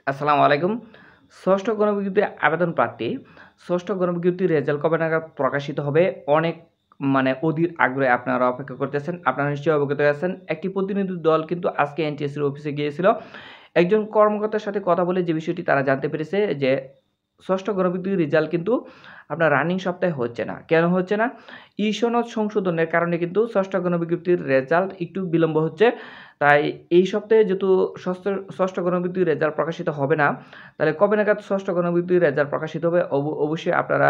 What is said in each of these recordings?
আসসালামু আলাইকুম। ষষ্ঠ গণবিজ্ঞপ্তির আবেদন প্রার্থী, ষষ্ঠ গণবিজ্ঞপ্তির রেজাল্ট কবে নাগাদ প্রকাশিত হবে? অনেক অধীর আগ্রহে আপনারা অপেক্ষা করতেছেন। আপনারা নিশ্চয়ই অবগত আছেন। একটি প্রতিনিধি দল কিন্তু আজকে এনটিএসসির অফিসে গিয়েছিল। একজন কর্মকর্তার সাথে কথা বলে যে বিষয়টি তারা জানতে পেরেছে যে, ষষ্ঠ গণবিজ্ঞপ্তির রেজাল্ট কিন্তু আপনার রানিং সপ্তাহে হচ্ছে না। কেন হচ্ছে না? সনদ সংশোধনের কারণে কিন্তু ষষ্ঠ গণবিজ্ঞপ্তির রেজাল্ট একটু বিলম্ব হচ্ছে। তাই এই সপ্তাহে যেহেতু ষষ্ঠ গণবিজ্ঞপ্তির রেজাল্ট প্রকাশিত হবে না, তাহলে কবে নাগাদ ষষ্ঠ গণবিজ্ঞপ্তির রেজাল্ট প্রকাশিত হবে? অবশ্যই আপনারা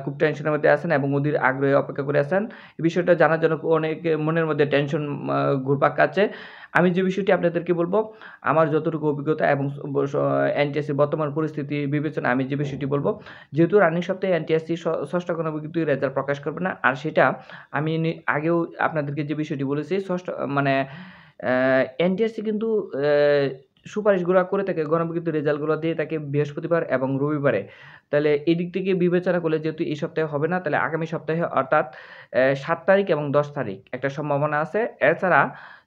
খুব টেনশনের মধ্যে আছেন এবং অধীর আগ্রহে অপেক্ষা করে আছেন। এই বিষয়টা জানার জন্য অনেকের মনের মধ্যে টেনশন ঘুরপাক খাচ্ছে। আমি যে বিষয়টি আপনাদেরকে বলব, আমার যতটুকু অভিজ্ঞতা এবং এনটিএসসির বর্তমান পরিস্থিতি বিবেচনায় আমি যে বিষয়টি বলব, যেহেতু রানিং সপ্তাহে এনটিএসসি ষষ্ঠ গণবিজ্ঞপ্তির রেজাল্ট প্রকাশ করবে না, আর সেটা আমি আগেও আপনাদেরকে যে বিষয়টি বলেছি, মানে এনটিএসসি কিন্তু সুপারিশগুলা করে থাকে, গণবিজ্ঞপ্তির রেজাল্টগুলো দিয়ে থাকে বৃহস্পতিবার এবং রবিবারে। তাহলে এদিক থেকে বিবেচনা করলে যেহেতু এই সপ্তাহে হবে না, তাহলে আগামী সপ্তাহে অর্থাৎ ৭ তারিখ এবং ১০ তারিখ একটা সম্ভাবনা আছে। এছাড়া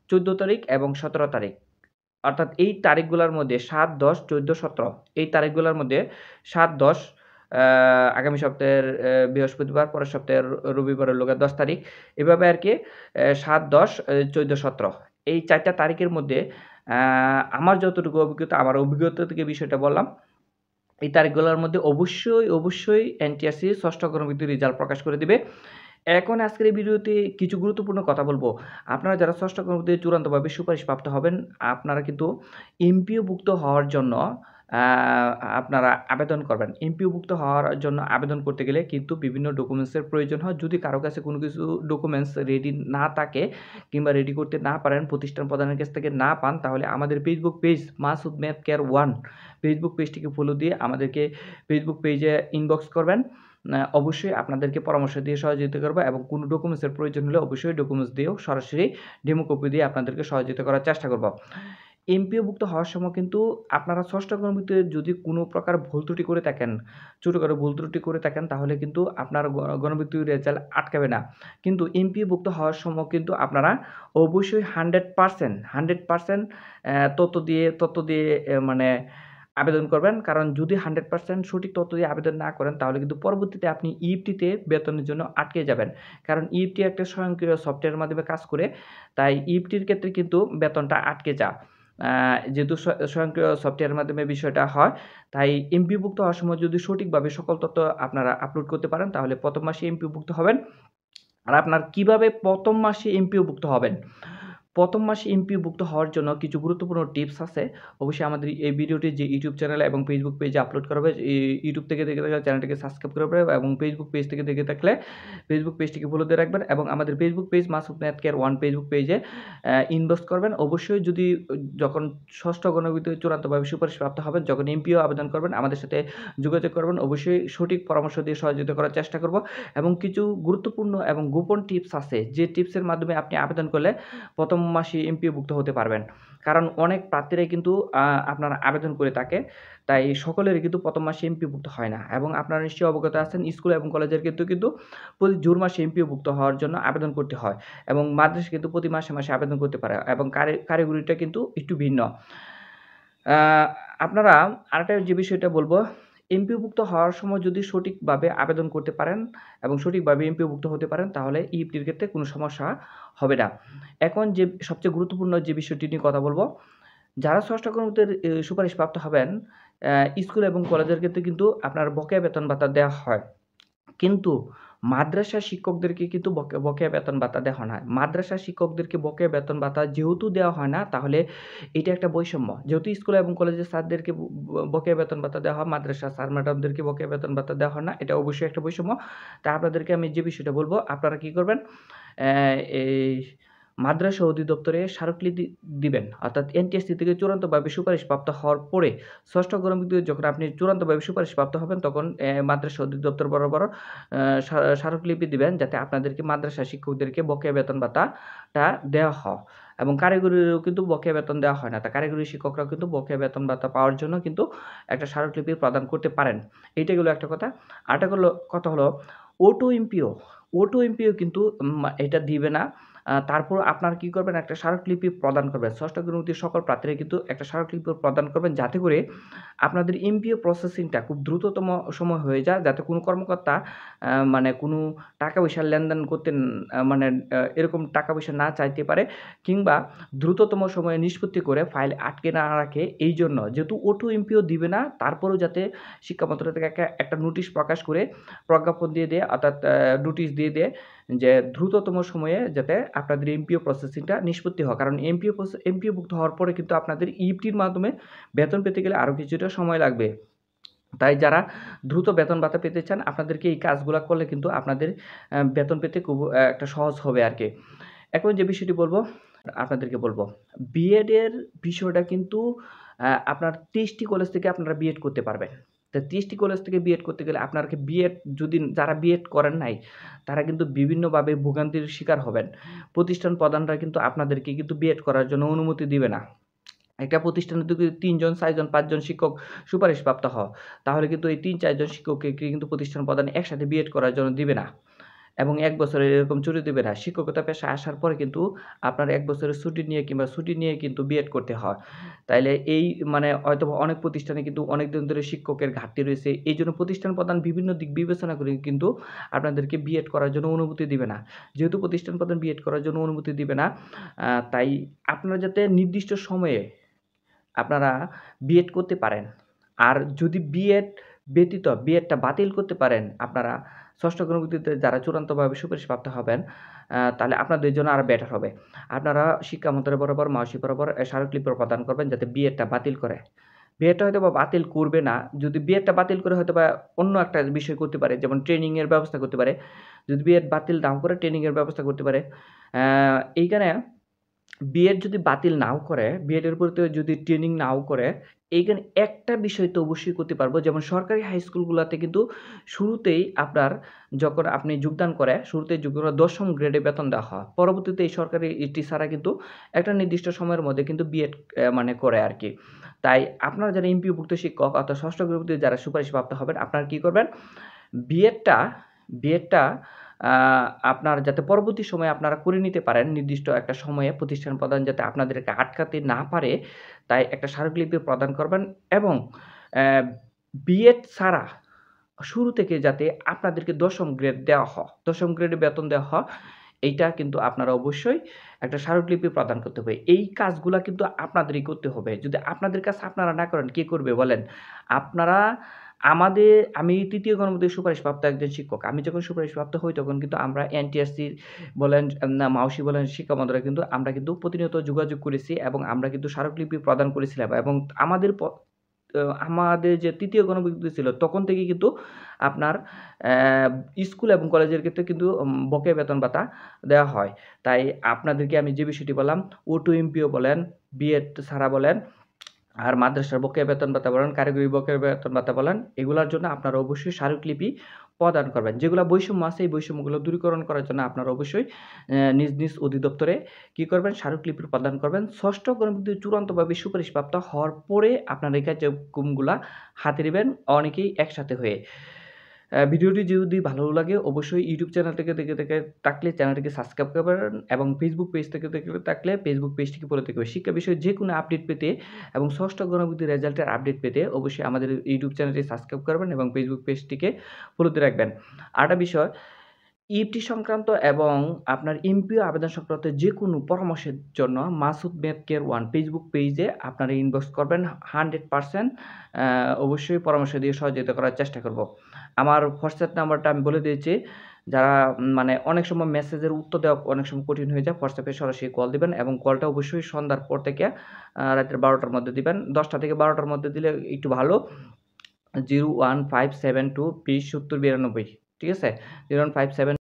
১৪ তারিখ এবং ১৭ তারিখ, অর্থাৎ এই তারিখগুলার মধ্যে ৭, ১০, ১৪, ১৭ এই তারিখগুলার মধ্যে ৭, ১০ আ আগামী সপ্তাহের বৃহস্পতিবার, পরের সপ্তাহের রবিবার হলো গিয়ে ১০ তারিখ। এভাবে আরকি ৭, ১০, ১৪, ১৭ এই ৪ টা তারিখের মধ্যে আ আমার যতটুকু অভিজ্ঞতা, আমার অভিজ্ঞতা থেকে বিষয়টা বললাম। এই তারিখগুলোর মধ্যে অবশ্যই এনটিআরসি ষষ্ঠ গণবিজ্ঞপ্তির রেজাল্ট প্রকাশ করে দিবে। এখন আজকের এই ভিডিওতে কিছু গুরুত্বপূর্ণ কথা বলব। আপনারা যারা ষষ্ঠ গণবিজ্ঞপ্তিতে চূড়ান্তভাবে সুপারিশপ্রাপ্ত হবেন, আপনারা কিন্তু এমপিওভুক্ত হওয়ার জন্য আ আপনারা আবেদন করবেন। এমপিওভুক্ত হওয়ার জন্য আবেদন করতে গেলে কিন্তু বিভিন্ন ডকুমেন্টসের প্রয়োজন হয়। যদি কারো কাছে কোনো কিছু ডকুমেন্টস রেডি না থাকে কিংবা রেডি করতে না পারেন, প্রতিষ্ঠান প্রধানের কাছ থেকে না পান, তাহলে আমাদের Facebook page Masud math care 1 Facebook পেজটিকে ফলো দিয়ে আমাদেরকে ফেসবুক পেজে ইনবক্স করবেন। অবশ্যই আপনাদেরকে পরামর্শ দিয়ে সহযোগিতা করব এবং কোনো ডকুমেন্টসের প্রয়োজন হলে অবশ্যই ডকুমেন্টস দিয়েও সরাসরি ডেমো কপি দিয়ে আপনাদেরকে সহযোগিতা করার চেষ্টা করব। এমপিওভুক্ত হওয়ার সময় কিন্তু আপনারা ষষ্ঠ গণবিজ্ঞপ্তিতে যদি কোনো প্রকার ভুল ত্রুটি করে থাকেন, ছোটখাটো ভুল ত্রুটি করে থাকেন, তাহলে কিন্তু আপনার গণবিজ্ঞপ্তির রেজাল্ট আটকাবে না। কিন্তু এমপিওভুক্ত হওয়ার সময় কিন্তু আপনারা অবশ্যই 100% তথ্য দিয়ে আবেদন করবেন। কারণ যদি 100% সঠিক তথ্য দিয়ে আবেদন না করেন, তাহলে কিন্তু পরবর্তীতে আপনি ইএফটিতে বেতনের জন্য আটকে যাবেন। কারণ ইএফটি একটা স্বয়ংক্রিয় সফটওয়্যারের মাধ্যমে কাজ করে। তাই ইএফটির ক্ষেত্রে কিন্তু বেতনটা আটকে যায়। যেহেতু স্বয়ংক্রিয় সফটওয়্যারের মাধ্যমে বিষয়টা হয়, তাই এমপিওভুক্ত হওয়ার সময় যদি সঠিকভাবে সকল তথ্য আপনারা আপলোড করতে পারেন, তাহলে ১ম মাসে এমপিওভুক্ত হবেন। আর আপনার কিভাবে ১ম মাসে এমপিওভুক্ত হবেন? ১ম মাসে এমপিওভুক্ত হওয়ার জন্য কিছু গুরুত্বপূর্ণ টিপস আছে। অবশ্যই আমাদের এই ভিডিওটি যে ইউটিউব চ্যানেলে এবং ফেসবুক পেজে আপলোড করা হবে, ইউটিউব থেকে দেখে থাকলে চ্যানেলটিকে সাবস্ক্রাইব করে রাখবেন এবং ফেসবুক পেজ থেকে দেখে থাকলে ফেসবুক পেজটিকে ফলো দিয়ে রাখবেন এবং আমাদের Facebook page Masud math care 1 Facebook পেজে ইনবক্স করবেন। অবশ্যই যদি যখন ষষ্ঠ গণবিজ্ঞপ্তিতে চূড়ান্তভাবে সুপারিশপ্রাপ্ত হবেন, যখন এমপিও আবেদন করবেন, আমাদের সাথে যোগাযোগ করবেন। অবশ্যই সঠিক পরামর্শ দিয়ে সহযোগিতা করার চেষ্টা করব এবং কিছু গুরুত্বপূর্ণ এবং গোপন টিপস আছে, যে টিপসের মাধ্যমে আপনি আবেদন করলে ১ম মাসে এমপিওভুক্ত হতে পারবেন। কারণ অনেক প্রার্থীরাই কিন্তু আপনার আবেদন করে থাকে। তাই সকলেরই কিন্তু ১ম মাসে এমপিওভুক্ত হয় না এবং আপনারা নিশ্চয়ই অবগত আছেন, স্কুল এবং কলেজের ক্ষেত্রেও কিন্তু প্রতি জুন মাসে এমপিওভুক্ত হওয়ার জন্য আবেদন করতে হয় এবং মাদ্রাসা কিন্তু প্রতি মাসে আবেদন করতে পারে এবং কারিগরিটা কিন্তু একটু ভিন্ন। আ আপনারা আরেকটা যে বিষয়টা বলব, এমপিওভুক্ত হওয়ার সময় যদি সঠিকভাবে আবেদন করতে পারেন এবং সঠিকভাবে এমপিওভুক্ত হতে পারেন, তাহলে ইএফটির ক্ষেত্রে কোনো সমস্যা হবে না। এখন যে সবচেয়ে গুরুত্বপূর্ণ যে বিষয়টি নিয়ে কথা বলব, যারা ষষ্ঠ কর্মচারীর সুপারিশপ্রাপ্ত হবেন, স্কুল এবং কলেজের ক্ষেত্রে কিন্তু আপনার বকেয়া বেতন ভাতা দেওয়া হয়। কিন্তু মাদ্রাসা শিক্ষকদেরকে কিন্তু বকেয়া বেতন ভাতা দেওয়া হয় না। মাদ্রাসা শিক্ষকদেরকে বকেয়া বেতন ভাতা যেহেতু দেওয়া হয় না, তাহলে এটা একটা বৈষম্য। যেহেতু স্কুল এবং কলেজের স্যারদেরকে বকেয়া বেতন ভাতা দেওয়া হয়, মাদ্রাসার স্যার ম্যাডামদেরকে বকেয়া বেতন ভাতা দেওয়া হয় না। এটা অবশ্যই একটা বৈষম্য। তাই আপনাদেরকে আমি যে বিষয়টা বলব, আপনারা কি করবেন? এই মাদ্রাসা অধিদপ্তরে স্মারকলিপি দিবেন। অর্থাৎ এনটিএসসি থেকে চূড়ান্তভাবে সুপারিশপ্রাপ্ত হওয়ার পরে ষষ্ঠ গণবিজ্ঞপ্তিতে যখন আপনি চূড়ান্তভাবে সুপারিশপ্রাপ্ত হবেন, তখন মাদ্রাসা অধিদপ্তর বরাবর স্মারকলিপি দিবেন, যাতে আপনাদেরকে মাদ্রাসা শিক্ষকদেরকে বকেয়া বেতন ভাতাটা দেওয়া হয় এবং কারিগরিরও কিন্তু বকেয়া বেতন দেওয়া হয় না। তা কারিগরি শিক্ষকরাও কিন্তু বকেয়া বেতন ভাতা পাওয়ার জন্য কিন্তু একটা স্মারকলিপি প্রদান করতে পারেন। এইটা গেল একটা কথা। আরেকটা কথা হলো অটো এমপিও কিন্তু এটা দিবে না। তারপর আপনারা কী করবেন, একটা স্মারকলিপি প্রদান করবেন। ষষ্ঠ গ্রহবর্তী সকল প্রার্থীরা কিন্তু একটা স্মারকলিপি প্রদান করবেন, যাতে করে আপনাদের এমপিও প্রসেসিংটা খুব দ্রুততম সময় হয়ে যায়, যাতে কোনো কর্মকর্তা মানে কোনো টাকা পয়সার লেনদেন করতে মানে এরকম টাকা পয়সা না চাইতে পারে, কিংবা দ্রুততম সময়ে নিষ্পত্তি করে ফাইল আটকে না রাখে। এই জন্য যেহেতু অটো এমপিও দিবে না, তারপরেও যাতে শিক্ষা মন্ত্রণালয় থেকে একটা নোটিশ প্রকাশ করে প্রজ্ঞাপন দিয়ে দেয়, অর্থাৎ নোটিশ দিয়ে দেয় যে দ্রুততম সময়ে যাতে আপনাদের এমপিও প্রসেসিংটা নিষ্পত্তি হয়। কারণ এমপিওভুক্ত হওয়ার পরে কিন্তু আপনাদের ইএফটির মাধ্যমে বেতন পেতে গেলে আরও কিছুটা সময় লাগবে। তাই যারা দ্রুত বেতন ভাতা পেতে চান, আপনাদেরকে এই কাজগুলো করলে কিন্তু আপনাদের বেতন পেতে খুব একটা সহজ হবে আর কি। এখন যে বিষয়টি আপনাদেরকে বলবো, বিএডের বিষয়টা কিন্তু আপনার 23টি কলেজ থেকে আপনারা বিএড করতে পারবেন। তো 23টি কলেজ থেকে বিএড করতে গেলে আপনাকে বিএড, যদি যারা বিএড করেন নাই, তারা কিন্তু বিভিন্নভাবে ভোগান্তির শিকার হবেন। প্রতিষ্ঠান প্রধানরা কিন্তু আপনাদেরকে কিন্তু বিএড করার জন্য অনুমতি দিবে না। একটা প্রতিষ্ঠানে যদি 3 জন, 4 জন, 5 জন শিক্ষক সুপারিশপ্রাপ্ত হয়, তাহলে কিন্তু এই 3-4 জন শিক্ষককে কিন্তু প্রতিষ্ঠান প্রধান একসাথে বিএড করার জন্য দিবে না, এবং 1 বছরের এরকম ছুটি দেবে না। শিক্ষকতা পেশায় আসার পরে কিন্তু আপনার 1 বছরের ছুটি নিয়ে কিংবা ছুটি নিয়ে কিন্তু বিএড করতে হয়। তাইলে এই মানে হয়তোবা অনেক প্রতিষ্ঠানে কিন্তু অনেক দিন ধরে শিক্ষকের ঘাটতি রয়েছে। এইজন্য প্রতিষ্ঠান প্রধান বিভিন্ন দিক বিবেচনা করে কিন্তু আপনাদেরকে বিএড করার জন্য অনুমতি দিবে না। যেহেতু প্রতিষ্ঠান প্রধান বিএড করার জন্য অনুমতি দিবে না, তাই আপনারা যাতে নির্দিষ্ট সময়ে আপনারা বিএড করতে পারেন। আর যদি বিএড ব্যতীত বিএডটা বাতিল করতে পারেন আপনারা, ষষ্ঠ গণবিদ্যুতে যারা চূড়ান্তভাবে সুপারিশপ্রাপ্ত হবেন, তাহলে আপনাদের জন্য আরও বেটার হবে। আপনারা শিক্ষা মন্ত্রণালয় বরাবর, মাওসি বরাবর স্মারকলিপি প্রদান করবেন যাতে বিএডটা বাতিল করে। বিএডটা হয়তোবা বাতিল করবে না। যদি বিএডটা বাতিল করে হয়তোবা অন্য একটা বিষয় করতে পারে, যেমন ট্রেনিংয়ের ব্যবস্থা করতে পারে। যদি বিএড বাতিল নাও করে ট্রেনিংয়ের ব্যবস্থা করতে পারে। এইখানে বিএড যদি বাতিল নাও করে, বিএডের পরিবর্তে যদি ট্রেনিং নাও করে, এইখানে একটা বিষয় তো অবশ্যই করতে পারবো, যেমন সরকারি হাই স্কুলগুলোতে কিন্তু শুরুতেই আপনার যখন আপনি যোগদান করে, শুরুতেই 10ম গ্রেডে বেতন দেওয়া হয়। পরবর্তীতে এই সরকারি টিচাররা কিন্তু একটা নির্দিষ্ট সময়ের মধ্যে কিন্তু বিএড মানে করে আর কি। তাই আপনারা যারা এমপিওভুক্ত শিক্ষক অর্থাৎ ষষ্ঠ গ্রেডে যারা সুপারিশপ্রাপ্ত হবেন, আপনারা কী করবেন, বিএডটা আপনার যাতে পরবর্তী সময়ে আপনারা করে নিতে পারেন, নির্দিষ্ট একটা সময়ে প্রতিষ্ঠান প্রধান যাতে আপনাদেরকে আটকাতে না পারে, তাই একটা স্মারকলিপি প্রদান করবেন। এবং বিএড ছাড়া শুরু থেকে যাতে আপনাদেরকে 10ম গ্রেড দেওয়া হয়, 10ম গ্রেডে বেতন দেওয়া হয়, এইটা কিন্তু আপনারা অবশ্যই একটা স্মারকলিপি প্রদান করতে হবে। এই কাজগুলা কিন্তু আপনাদেরই করতে হবে। যদি আপনাদের কাছে আপনারা না করেন, কে করবে বলেন? আপনারা আমি ৩য় গণবিদ্যুতের সুপারিশপ্রাপ্ত একজন শিক্ষক। আমি যখন সুপারিশপ্রাপ্ত হই তখন কিন্তু আমরা এনটিআরসি বলেন, মাওসি বলেন, শিক্ষা মন্ত্রণালয় কিন্তু আমরা কিন্তু প্রতিনিয়ত যোগাযোগ করেছি এবং আমরা কিন্তু স্মারকলিপি প্রদান করেছিলাম, এবং আমাদের যে ৩য় গণবিদ্যুৎ ছিল তখন থেকেই কিন্তু আপনার স্কুল এবং কলেজের ক্ষেত্রে কিন্তু বকেয়া বেতন ভাতা দেওয়া হয়। তাই আপনাদেরকে আমি যে বিষয়টি বললাম, অটো এমপিও বলেন, বিএড ছাড়া বলেন, আর মাদ্রাসার বকেয়া বেতন ভাতা বলেন, কারিগরি বকেয়া বেতন ভাতা বলেন, এগুলার জন্য আপনারা অবশ্যই স্মারকলিপি প্রদান করবেন। যেগুলা বৈষম্য আছে, এই বৈষম্যগুলো দূরীকরণ করার জন্য আপনারা অবশ্যই নিজ অধিদপ্তরে কী করবেন, স্মারকলিপি প্রদান করবেন। ষষ্ঠ গণবিদ্যুৎ চূড়ান্তভাবে সুপারিশপ্রাপ্ত হওয়ার পরে আপনারা এই কার্যক্রমগুলা হাতে নেবেন, অনেকেই একসাথে হয়ে। ভিডিওটি যদি ভালো লাগে অবশ্যই ইউটিউব চ্যানেল থেকে দেখে থাকলে চ্যানেলটিকে সাবস্ক্রাইব করবেন, এবং ফেসবুক পেজ থেকে দেখে থাকলে ফেসবুক পেজটিকে ফলো করবেন। শিক্ষা বিষয়ে যে কোনো আপডেট পেতে এবং ষষ্ঠ গণবিদ্যুৎ রেজাল্টের আপডেট পেতে অবশ্যই আমাদের ইউটিউব চ্যানেলটি সাবস্ক্রাইব করবেন এবং ফেসবুক পেজটিকে ফলোতে রাখবেন। আরেকটা বিষয়, ইএফটি সংক্রান্ত এবং আপনার এমপিও আবেদন সংক্রান্ত যে কোনো পরামর্শের জন্য মাসুদ মেথ কেয়ার 1 ফেসবুক পেজে আপনারা ইনবক্স করবেন। 100% অবশ্যই পরামর্শ দিয়ে সহযোগিতা করার চেষ্টা করব। আমার হোয়াটসঅ্যাপ নাম্বারটা আমি বলে দিয়েছি। যারা মানে অনেক সময় মেসেজের উত্তর দেওয়া অনেক সময় কঠিন হয়ে যায়, হোয়াটসঅ্যাপে সরাসরি কল দিবেন, এবং কলটা অবশ্যই সন্ধ্যার পর থেকে রাতের 12টার মধ্যে দিবেন। 10টা থেকে 12টার মধ্যে দিলে একটু ভালো। 01572 20 70 92, ঠিক আছে? 01572